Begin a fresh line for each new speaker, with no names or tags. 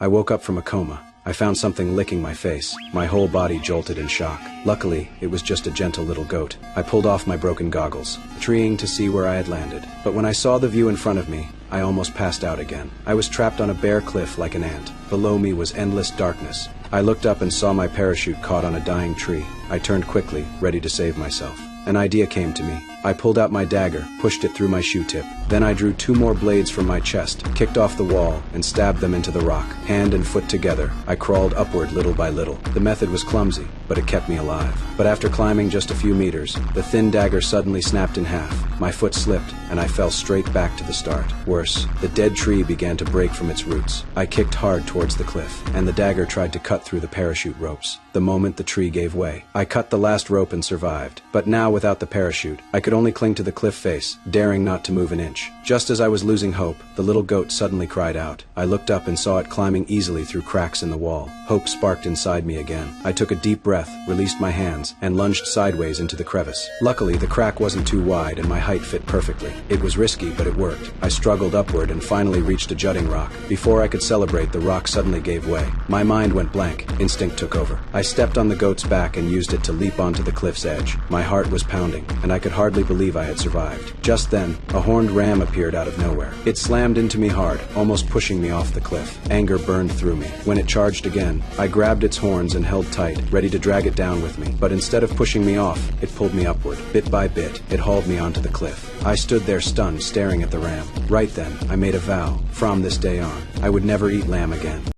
I woke up from a coma. I found something licking my face. My whole body jolted in shock. Luckily, it was just a gentle little goat. I pulled off my broken goggles, treeing to see where I had landed. But when I saw the view in front of me, I almost passed out again. I was trapped on a bare cliff like an ant. Below me was endless darkness. I looked up and saw my parachute caught on a dying tree. I turned quickly, ready to save myself. An idea came to me. I pulled out my dagger, pushed it through my shoe tip. Then I drew 2 more blades from my chest, kicked off the wall, and stabbed them into the rock. Hand and foot together, I crawled upward little by little. The method was clumsy, but it kept me alive. But after climbing just a few meters, the thin dagger suddenly snapped in half. My foot slipped, and I fell straight back to the start. Worse, the dead tree began to break from its roots. I kicked hard towards the cliff, and the dagger tried to cut through the parachute ropes. The moment the tree gave way, I cut the last rope and survived. But now, without the parachute, I could only cling to the cliff face, daring not to move an inch. Just as I was losing hope, the little goat suddenly cried out. I looked up and saw it climbing easily through cracks in the wall. Hope sparked inside me again. I took a deep breath, released my hands, and lunged sideways into the crevice. Luckily, the crack wasn't too wide and my height fit perfectly. It was risky, but it worked. I struggled upward and finally reached a jutting rock. Before I could celebrate, the rock suddenly gave way. My mind went blank. Instinct took over. I stepped on the goat's back and used it to leap onto the cliff's edge. My heart was pounding, and I could hardly believe I had survived. Just then, a horned ram appeared out of nowhere. It slammed into me hard, almost pushing me off the cliff. Anger burned through me. When it charged again, I grabbed its horns and held tight, ready to drag it down with me. But instead of pushing me off, it pulled me upward. Bit by bit, it hauled me onto the cliff. I stood there stunned, staring at the ram. Right then, I made a vow. From this day on, I would never eat lamb again.